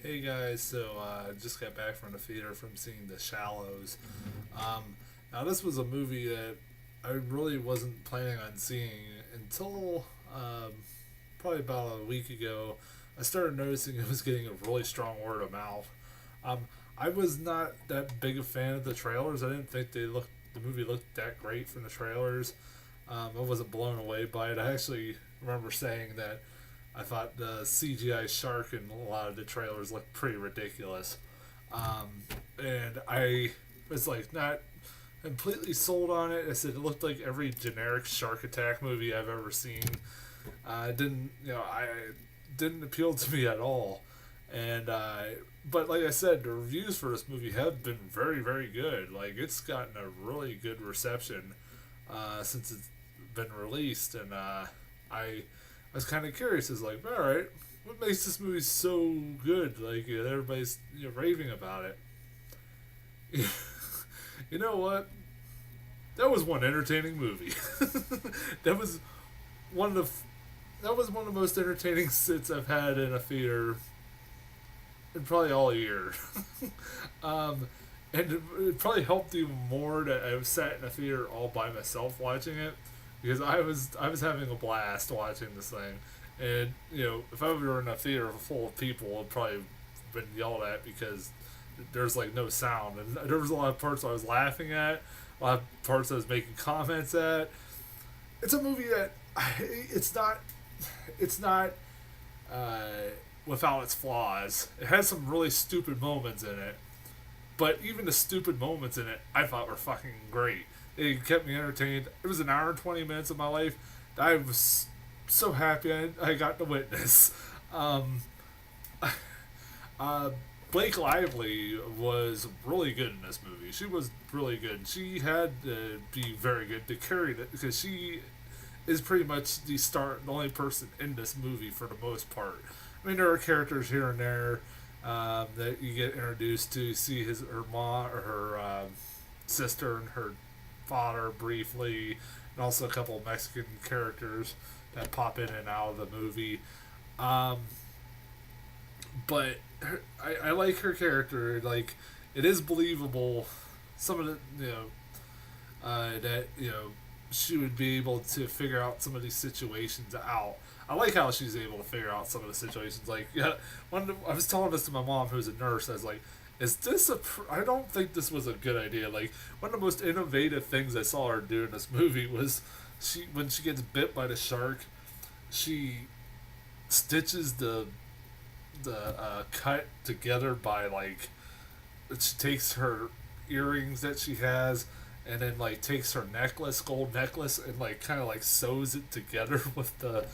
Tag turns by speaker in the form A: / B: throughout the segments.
A: Hey guys, so just got back from the theater from seeing The Shallows. Now this was a movie that I really wasn't planning on seeing until probably about a week ago. I started noticing it was getting a really strong word of mouth. Um, I was not that big a fan of the trailers. I didn't think the movie looked that great from the trailers. I wasn't blown away by it. I actually remember saying that I thought the CGI shark in a lot of the trailers looked pretty ridiculous. And I was like not completely sold on it. I said it looked like every generic shark attack movie I've ever seen. I didn't appeal to me at all. And but like I said, the reviews for this movie have been very, very good. Like it's gotten a really good reception since it's been released, and I was kind of curious. Is like, all right, what makes this movie so good? Like everybody's raving about it. You know what? That was one entertaining movie. that was one of that was one of the most entertaining sits I've had in a theater in probably all year. um, and it probably helped even more that I was sat in a theater all by myself watching it because I was having a blast watching this thing. And if I were in a theater full of people, I'd probably been yelled at because there's like no sound, and there was a lot of parts I was laughing at, a lot of parts I was making comments at. It's a movie that it's not uh, without its flaws. It has some really stupid moments in it, but even the stupid moments in it, I thought were fucking great. It kept me entertained. It was an hour and 20 minutes of my life that I was so happy I got to witness. Um, uh, Blake Lively was really good in this movie. She was really good. She had to be very good to carry it because she is pretty much the only person in this movie for the most part. I mean, there are characters here and there that you get introduced to. See her mom or her sister and her father briefly, and also a couple of Mexican characters that pop in and out of the movie. Um, but I like her character. Like, it is believable. Some of the that she would be able to figure out some of these situations out. I like how she's able to figure out some of the situations. Like, yeah, I was telling this to my mom, who's a nurse. I was like, "Is this a? I don't think this was a good idea." Like, one of the most innovative things I saw her do in this movie was when she gets bit by the shark, she stitches the cut together by like she takes her earrings that she has and then like takes her gold necklace, and like kind of like sews it together with the.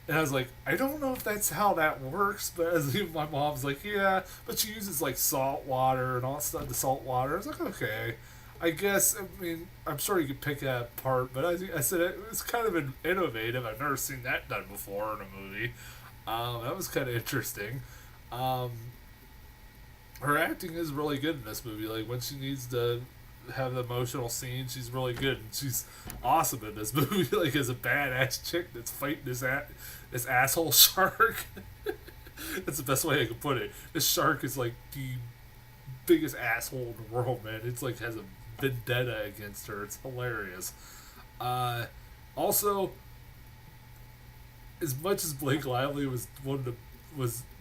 A: And I was like, I don't know if that's how that works, but as my mom's like, yeah, but she uses like salt water and all stuff. The salt water. I was like, okay, I guess. I mean, I'm sure you could pick that apart, but I said it was kind of innovative. I've never seen that done before in a movie. That was kind of interesting. Um, Her acting is really good in this movie. Like when she needs to have the emotional scene, she's really good, and she's awesome in this movie. Like as a badass chick that's fighting this asshole shark. That's the best way I can put it. This shark is like the biggest asshole in the world, man. It's like has a vendetta against her. It's hilarious. Uh, Also, as much as Blake Lively was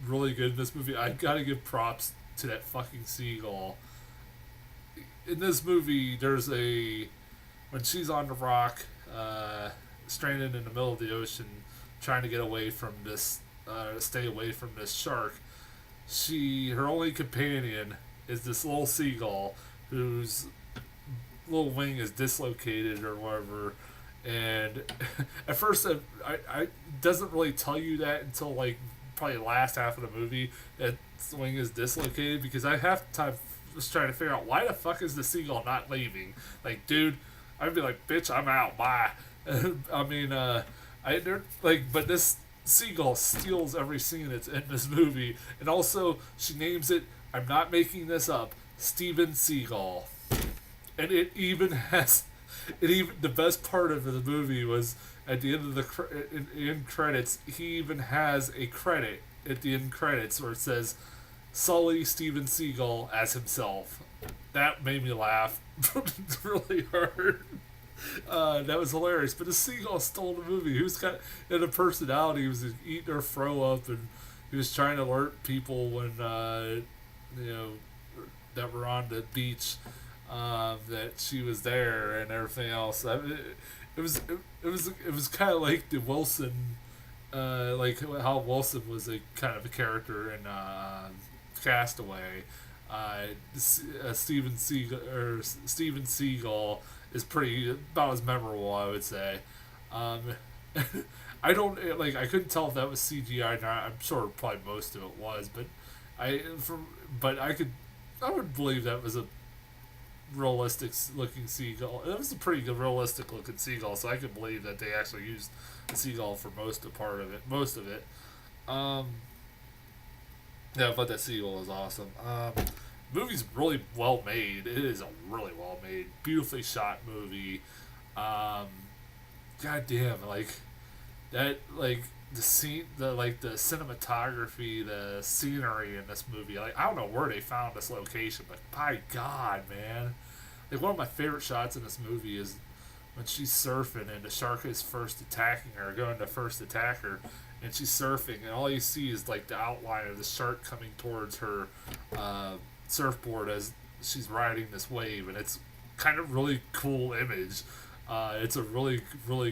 A: really good in this movie, I gotta give props to that fucking seagull. In this movie, there's a when she's on the rock, stranded in the middle of the ocean, trying to get away from stay away from this shark. Her only companion is this little seagull whose little wing is dislocated or whatever. And at first, I doesn't really tell you that until like probably the last half of the movie that the wing is dislocated, because I half the time was trying to figure out why the fuck is the seagull not leaving. Like, dude, I'd be like, bitch, I'm out, bye. I mean, but this seagull steals every scene that's in this movie, and also she names it. I'm not making this up. Steven Seagal, and it even has. It even the best part of the movie was at the end of the end credits. He even has a credit at the end credits where it says Sully Steven Seagal as himself. That made me laugh really hard. That was hilarious. But the seagull stole the movie. He was kind of in a personality. He was eating her throw up, and he was trying to alert people when you know that were on the beach that she was there and everything else. I mean, it was kind of like the Wilson, like how Wilson was a kind of a character in Castaway. Steven Seagal is pretty about as memorable, I would say. Um, I don't like. I couldn't tell if that was CGI or not. I'm sure probably most of it was, but I from but I would believe that was a realistic looking seagull. It was a pretty good realistic looking seagull, so I could believe that they actually used the seagull for most of it. Um, yeah, but that seagull is awesome. Movie's really well made. It is a really well made, beautifully shot movie. Um, God damn, like that, like the scene, the cinematography, the scenery in this movie. Like I don't know where they found this location, but by God, man, like one of my favorite shots in this movie is when she's surfing and the shark is first attacking her, going to first attack her, and she's surfing, and all you see is like the outline of the shark coming towards her surfboard as she's riding this wave, and it's kind of really cool image. It's a really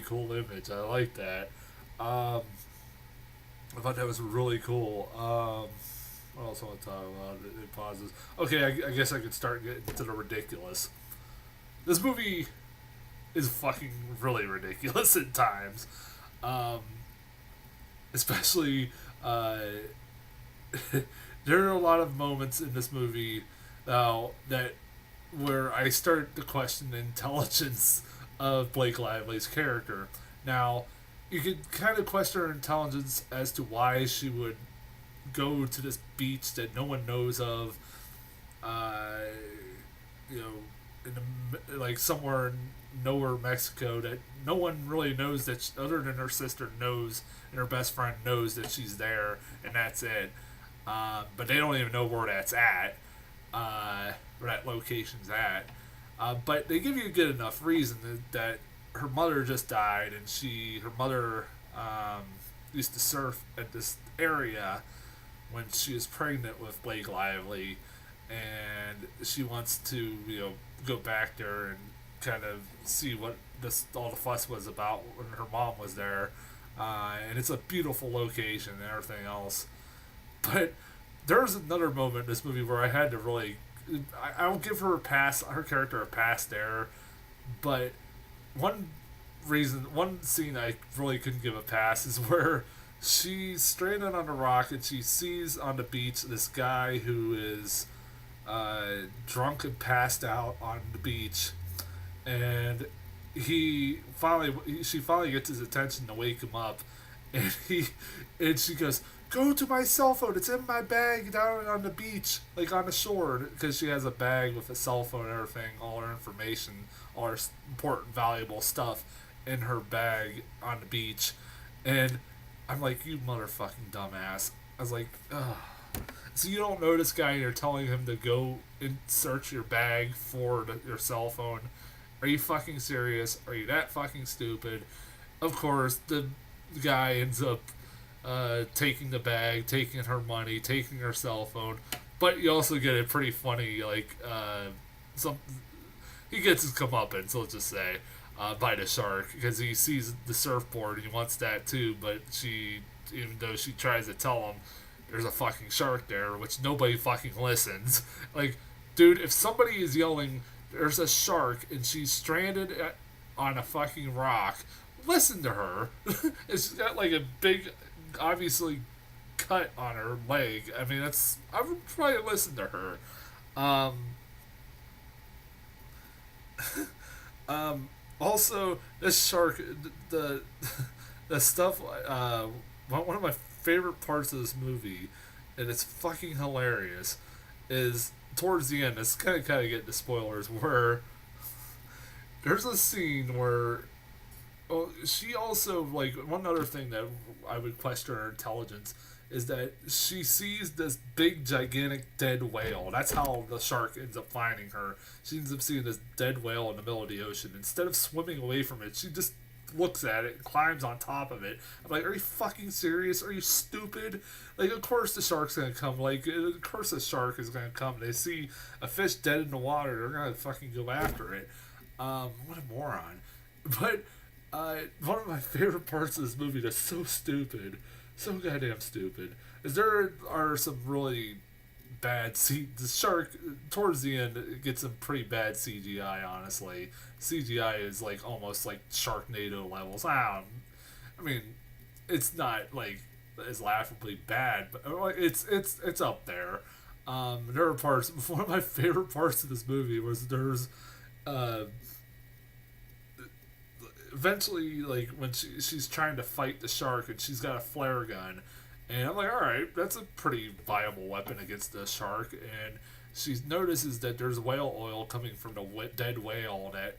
A: cool image. I like that. I thought that was really cool. What else I want to talk about? It pauses. Okay, I guess I could start getting to the ridiculous. This movie is fucking really ridiculous at times. Um, Especially, there are a lot of moments in this movie that where I start to question the intelligence of Blake Lively's character. Now, you could kind of question her intelligence as to why she would go to this beach that no one knows of, uh, you know, like somewhere in nowhere Mexico that no one really knows that other than her sister knows and her best friend knows that she's there, and that's it. But they don't even know where that's at, where that location's at. But they give you a good enough reason that her mother just died, and her mother used to surf at this area when she was pregnant with Blake Lively, and she wants to go back there and kind of see what all the fuss was about when her mom was there, and it's a beautiful location and everything else. But there's another moment in this movie where I had to really, I'll give her character a pass there, but one one scene I really couldn't give a pass is where she's stranded on a rock and she sees on the beach this guy who is drunk and passed out on the beach, and she finally gets his attention to wake him up, and she goes, "Go to my cell phone. It's in my bag down on the beach, like on the shore," because she has a bag with a cell phone and everything, all her information, all her important, valuable stuff in her bag on the beach. And I'm like, "You motherfucking dumbass." I was like, ugh. So you don't know this guy and you're telling him to go and search your bag for your cell phone? Are you fucking serious? Are you that fucking stupid? Of course, the guy ends up taking the bag, taking her money, taking her cell phone. But you also get a pretty funny, like, he gets his comeuppance, let's just say, by the shark, because he sees the surfboard and he wants that too, but even though she tries to tell him there's a fucking shark there, which nobody fucking listens. Like, dude, if somebody is yelling, "There's a shark," and she's stranded on a fucking rock, listen to her. And she's got like a big, obviously, cut on her leg. I mean, I would probably listen to her. Also, this shark, the the stuff. One of my favorite parts of this movie, and it's fucking hilarious, is towards the end. It's kind of getting to spoilers, where there's a scene where, she also, like, one other thing that I would question her intelligence is that she sees this big, gigantic dead whale. That's how the shark ends up finding her. She ends up seeing this dead whale in the middle of the ocean. Instead of swimming away from it, she just looks at it and climbs on top of it. I'm like, are you fucking serious? Are you stupid? Like, of course the shark's gonna come. Like, of course the shark is gonna come. They see a fish dead in the water, they're gonna fucking go after it. What a moron. But one of my favorite parts of this movie that's so stupid, so goddamn stupid, is there are some really bad the shark towards the end it gets some pretty bad CGI. Honestly, CGI is like almost like Sharknado levels. I mean, it's not like as laughably bad, but it's up there. There are parts. One of my favorite parts of this movie was there's uh, eventually, like when she's trying to fight the shark and she's got a flare gun, and I'm like, all right, that's a pretty viable weapon against the shark. And she notices that there's whale oil coming from the dead whale that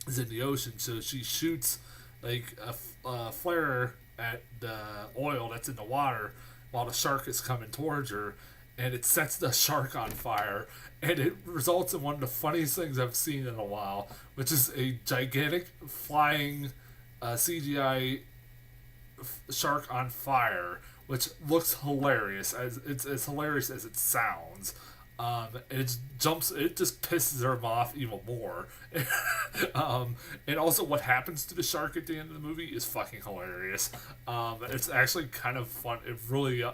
A: is in the ocean. So she shoots like a flare at the oil that's in the water while the shark is coming towards her, and it sets the shark on fire, and it results in one of the funniest things I've seen in a while, which is a gigantic flying CGI shark on fire, which looks hilarious. As it's as hilarious as it sounds. It just pisses her off even more. And also, what happens to the shark at the end of the movie is fucking hilarious. It's actually kind of fun. It really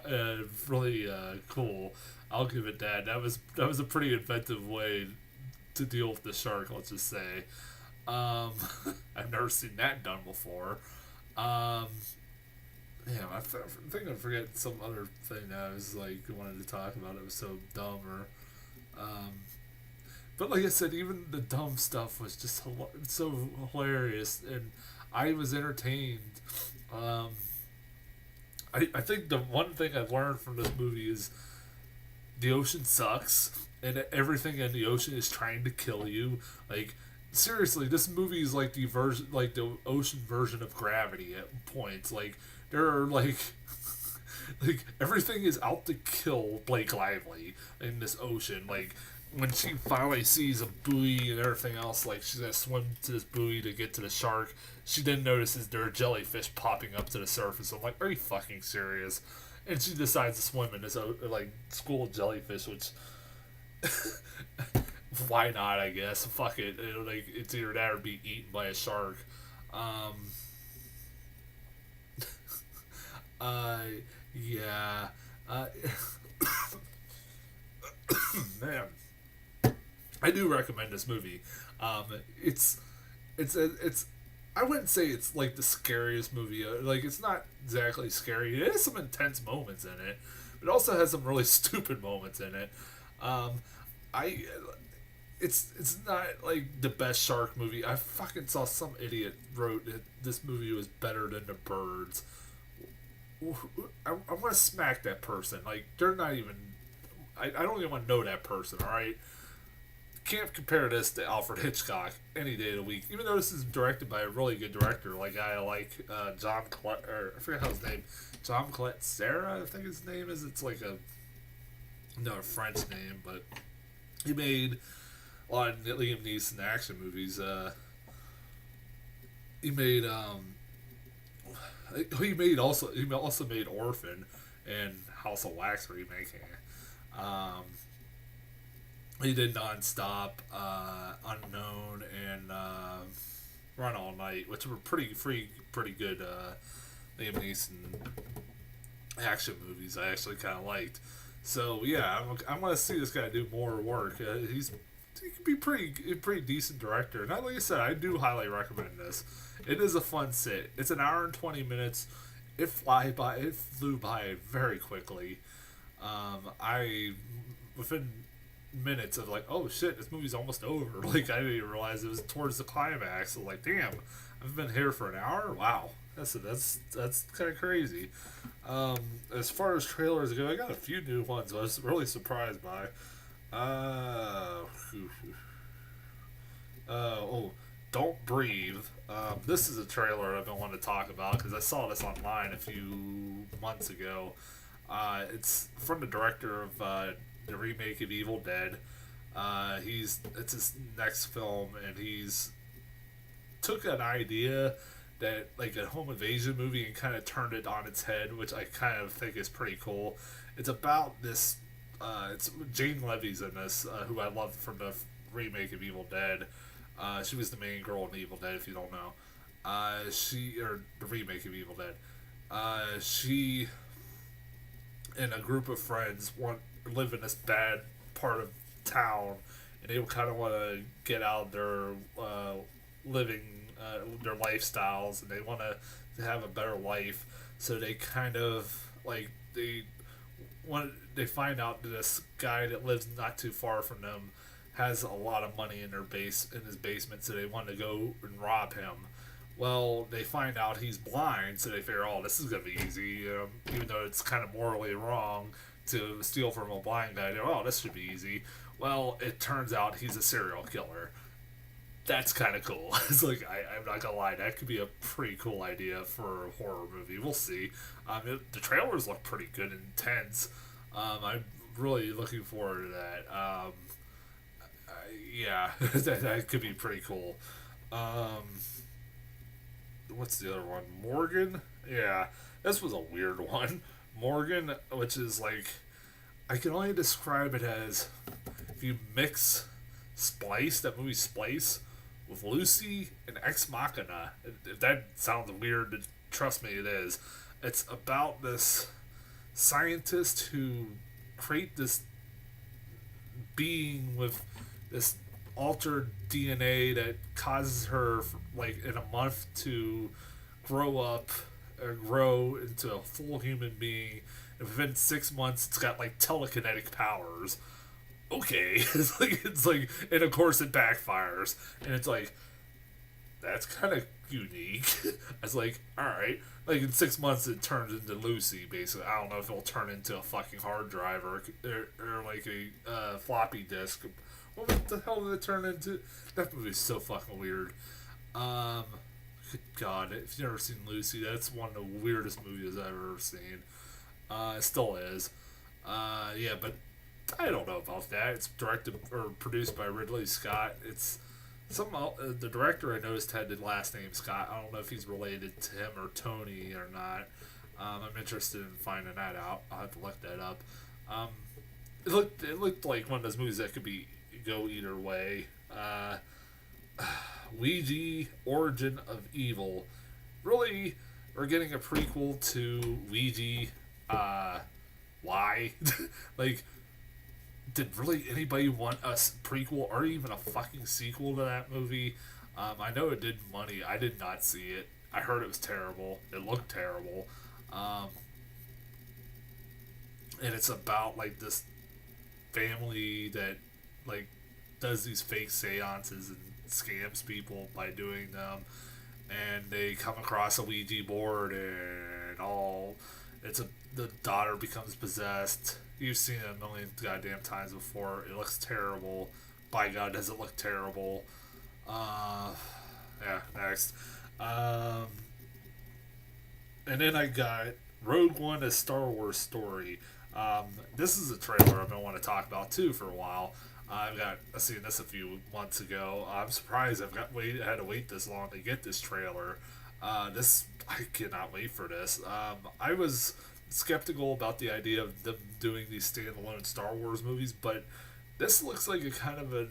A: cool. I'll give it that. That was a pretty inventive way to deal with the shark. Let's just say. I've never seen that done before. Um, Damn, think I forget some other thing that I was like wanted to talk about. It was so dumb, um, but like I said, even the dumb stuff was just so hilarious, and I was entertained. Um, I think the one thing I've learned from this movie is the ocean sucks, and everything in the ocean is trying to kill you. Like seriously, this movie is like the ocean version of Gravity at points. Like there are like everything is out to kill Blake Lively in this ocean. Like when she finally sees a buoy and everything else, like she's gonna swim to this buoy to get to the shark. She then notices there are jellyfish popping up to the surface. I'm like, are you fucking serious? And she decides to swim in this like school of jellyfish, which why not? I guess fuck it. Like it's either that or be eaten by a shark. Um, uh, yeah. Uh, man, I do recommend this movie. Um, it's I wouldn't say it's like the scariest movie. Like it's not exactly scary. It has some intense moments in it, but it also has some really stupid moments in it. Um, I it's not like the best shark movie. I fucking saw some idiot wrote that this movie was better than The Birds. I want to smack that person. Like they're not even. I don't even want to know that person. All right, can't compare this to Alfred Hitchcock any day of the week. Even though this is directed by a really good director, like I like John or I forget how his name, John Colette Serra, I think his name is. It's like a French name, but he made a lot of Liam Neeson action movies. He made he also made Orphan and House of Wax remaking. Um, he did Nonstop, Unknown, and Run All Night, which were pretty good Liam Neeson action movies. I actually kind of liked. So yeah, I'm gonna see this guy do more work. He could be pretty decent director. And like I said, I do highly recommend this. It is a fun sit. It's an hour and 20 minutes. It flew by very quickly. I within minutes of like, oh shit, this movie's almost over. Like I didn't even realize it was towards the climax. So like, damn, I've been here for an hour. Wow, that's kind of crazy. As far as trailers go, I got a few new ones. I was really surprised by. Uh, oh, Don't Breathe. This is a trailer I've been wanting to talk about because I saw this online a few months ago. It's from the director of the remake of Evil Dead. It's his next film, and he's took an idea that like a home invasion movie and kind of turned it on its head, which I kind of think is pretty cool. It's about this. It's Jane Levy's in this, who I love from the remake of Evil Dead. She was the main girl in Evil Dead, if you don't know. Or the remake of Evil Dead. She and a group of friends live in this bad part of town, and they kind of want to get out of their living, their lifestyles, and they want to have a better life. So they kind of like they find out that this guy that lives not too far from them has a lot of money in his basement, so they want to go and rob him. Well, they find out he's blind, so they figure, oh, this is gonna be easy. Even though it's kind of morally wrong to steal from a blind guy, they're, oh, this should be easy. Well, it turns out he's a serial killer. That's kind of cool. It's like I'm not gonna lie, that could be a pretty cool idea for a horror movie. We'll see. The trailers look pretty good and intense. I'm really looking forward to that. Yeah, that could be pretty cool. Um, what's the other one? Morgan? Yeah, this was a weird one. Morgan, which is like, I can only describe it as if you mix Splice, that movie Splice, with Lucy and Ex Machina. If that sounds weird, trust me, it is. It's about this scientist who create this being with this altered DNA that causes her, like in a month, to grow up or grow into a full human being. And within 6 months, it's got like telekinetic powers. Okay, it's like, and of course it backfires, and it's like that's kind of unique. I was like, all right, like in 6 months it turns into Lucy. Basically, I don't know if it'll turn into a fucking hard drive or like a floppy disk. What the hell did it turn into? That movie's so fucking weird. Um, Good God, if you've never seen Lucy, that's one of the weirdest movies I've ever seen. It still is. Yeah, but I don't know about that. It's directed or produced by Ridley Scott. It's the director I noticed had the last name Scott. I don't know if he's related to him or Tony or not. I'm interested in finding that out. I'll have to look that up. Um, it looked like one of those movies that could go either way. Ouija Origin of Evil. Really, we're getting a prequel to Ouija. Why? Like, did really anybody want a prequel or even a fucking sequel to that movie? I know it did money. I did not see it. I heard it was terrible. It looked terrible. Um, and it's about like this family that like does these fake seances and scams people by doing them, and they come across a Ouija board and all. The daughter becomes possessed. You've seen it a million goddamn times before. It looks terrible. By God, does it look terrible? Uh, yeah. Next, um, and then I got Rogue One: A Star Wars Story. This is a trailer I've been wanting to talk about too for a while. I seen this a few months ago. I'm surprised I had to wait this long to get this trailer. I cannot wait for this. I was skeptical about the idea of them doing these standalone Star Wars movies, but this looks like a kind of a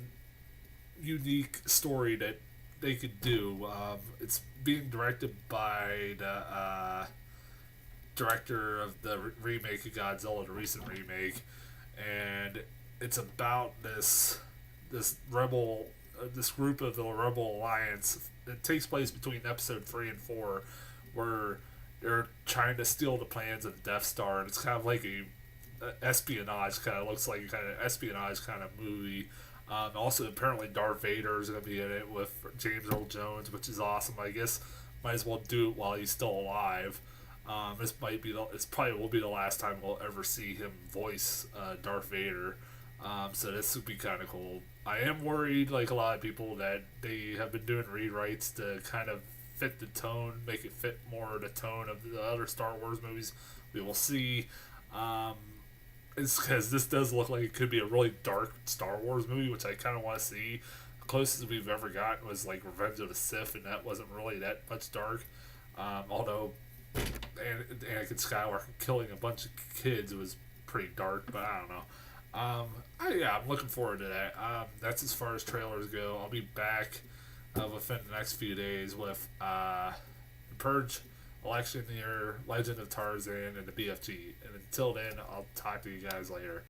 A: unique story that they could do. It's being directed by the director of the remake of Godzilla, the recent remake, and it's about this group of the Rebel Alliance. It takes place between episode 3 and 4, where they're trying to steal the plans of the Death Star, and it's kind of like a espionage. Kind of looks like a kind of espionage kind of movie. Also, apparently Darth Vader is going to be in it with James Earl Jones, which is awesome. I guess might as well do it while he's still alive. This probably will be the last time we'll ever see him voice Darth Vader. So this would be kind of cool. I am worried, like a lot of people, that they have been doing rewrites to kind of fit the tone, make it fit more the tone of the other Star Wars movies. We will see. Um, it's because this does look like it could be a really dark Star Wars movie, which I kind of want to see. The closest we've ever gotten was like Revenge of the Sith, and that wasn't really that much dark. Although Anakin Skywalker killing a bunch of kids was pretty dark, but I don't know. Yeah, I'm looking forward to that. That's as far as trailers go. I'll be back within the next few days with the Purge, Election Year, Legend of Tarzan, and the BFG. And until then, I'll talk to you guys later.